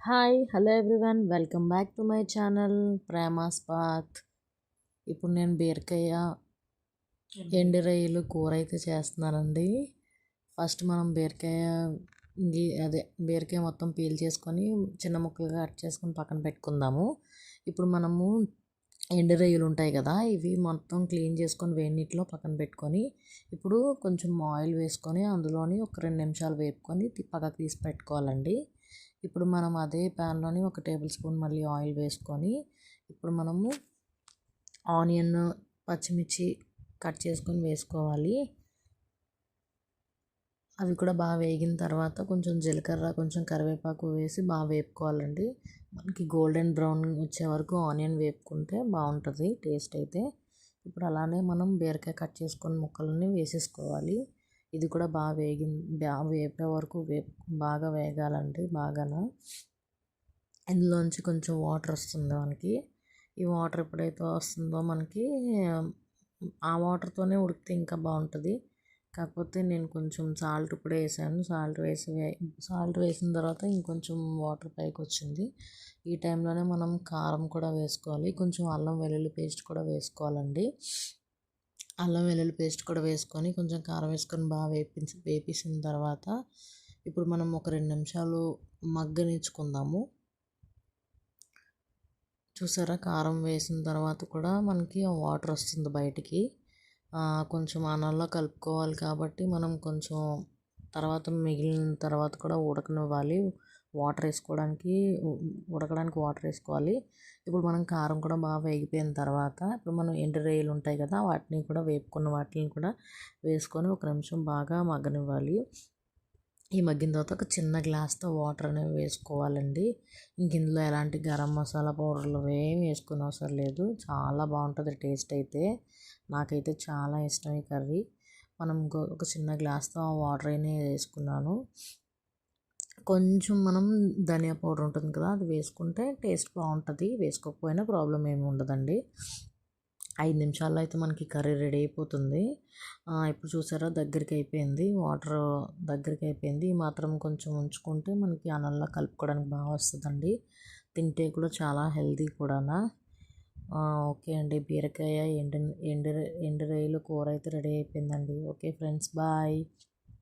Hi hello everyone welcome back to my channel Prema's path. ఇప్పుడు నేను బీరకాయ ఎండు రొయ్యలు కూర అయితే చేస్తున్నానండి. ఫస్ట్ మనం బీరకాయ మొత్తం పీల్ చేసుకొని చిన్న ముక్కలుగా కట్ చేసుకొని పక్కన పెట్టుకుందాము. ఇప్పుడు మనము ఎండు రొయ్యలు ఉంటాయి కదా, ఇవి మొత్తం క్లీన్ చేసుకొని వేడి నీటిలో పక్కన పెట్టుకొని ఇప్పుడు కొంచెం ఆయిల్ వేసుకొని అందులోని ఒక 2 నిమిషాలు వేపుకొని పక్కకు తీసి పెట్టుకోవాలండి. ఇప్పుడు మనం అదే ప్యాన్లోని ఒక టేబుల్ స్పూన్ మళ్ళీ ఆయిల్ వేసుకొని ఇప్పుడు మనము ఆనియన్, పచ్చిమిర్చి కట్ చేసుకొని వేసుకోవాలి. అవి కూడా బాగా వేగిన తర్వాత కొంచెం జీలకర్ర, కొంచెం కరివేపాకు వేసి బాగా వేపుకోవాలండి. మనకి గోల్డెన్ బ్రౌన్ వచ్చే వరకు ఆనియన్ వేపుకుంటే బాగుంటుంది టేస్ట్ అయితే. ఇప్పుడు అలానే మనం బీరకాయ కట్ చేసుకొని ముక్కలని వేసేసుకోవాలి. ఇది కూడా బాగా వేపే వరకు బాగా వేగాలండి. ఇందులోంచి కొంచెం వాటర్ వస్తుంది మనకి. ఈ వాటర్ ఎప్పుడైతే వస్తుందో మనకి ఆ వాటర్తోనే ఉడికితే ఇంకా బాగుంటుంది. కాకపోతే నేను కొంచెం సాల్ట్ ఇప్పుడే వేసాను. సాల్ట్ వేసిన తర్వాత ఇంకొంచెం వాటర్ పైకి వచ్చింది. ఈ టైంలోనే మనం కారం కూడా వేసుకోవాలి. కొంచెం అల్లం వెల్లుల్లి పేస్ట్ కూడా వేసుకోవాలండి. అల్లం వెల్లుల్లి పేస్ట్ కూడా వేసుకొని కొంచెం కారం వేసుకొని బాగా వేపేసిన తర్వాత ఇప్పుడు మనం ఒక 2 నిమిషాలు మగ్గనిచ్చుకుందాము. చూసారా, కారం వేసిన తర్వాత కూడా మనకి వాటర్ వస్తుంది బయటికి. కొంచెం అన్నంలో కలుపుకోవాలి కాబట్టి మనం కొంచెం తర్వాత మిగిలిన తర్వాత కూడా ఉడకనివ్వాలి. ఉడకడానికి వాటర్ వేసుకోవాలి. ఇప్పుడు మనం కారం కూడా బాగా వేగిపోయిన తర్వాత ఇప్పుడు మనం ఎండు రొయ్యలు ఉంటాయి కదా, వాటిని కూడా వేపుకున్న వాటిని కూడా వేసుకొని ఒక నిమిషం బాగా మగ్గనివ్వాలి. ఈ మగ్గిన తర్వాత ఒక చిన్న గ్లాస్తో వాటర్ అనేవి వేసుకోవాలండి. ఇంక ఇందులో ఎలాంటి గరం మసాలా పౌడర్లు ఏమి వేసుకునే అవసరం లేదు. చాలా బాగుంటుంది టేస్ట్ అయితే. నాకైతే చాలా ఇష్టం ఈ కర్రీ. మనం ఒక చిన్న గ్లాస్తో ఆ వాటర్ అయినా వేసుకున్నాను. కొంచెం మనం ధనియా పౌడర్ ఉంటుంది కదా, అది వేసుకుంటే టేస్ట్ బాగుంటుంది. వేసుకోకపోయినా ప్రాబ్లం ఏమి ఉండదండి. 5 నిమిషాల్లో అయితే మనకి కర్రీ రెడీ అయిపోతుంది. ఇప్పుడు చూసారా, వాటర్ దగ్గరికి అయిపోయింది. ఈ మాత్రం కొంచెం ఉంచుకుంటే మనకి అన్నంలో కలుపుకోవడానికి బాగా వస్తుందండి. తింటే కూడా చాలా హెల్తీ కూడా. ఓకే అండి, బీరకాయ ఎండు రొయ్యలు కూర అయితే రెడీ అయిపోయిందండి. Okay friends, bye.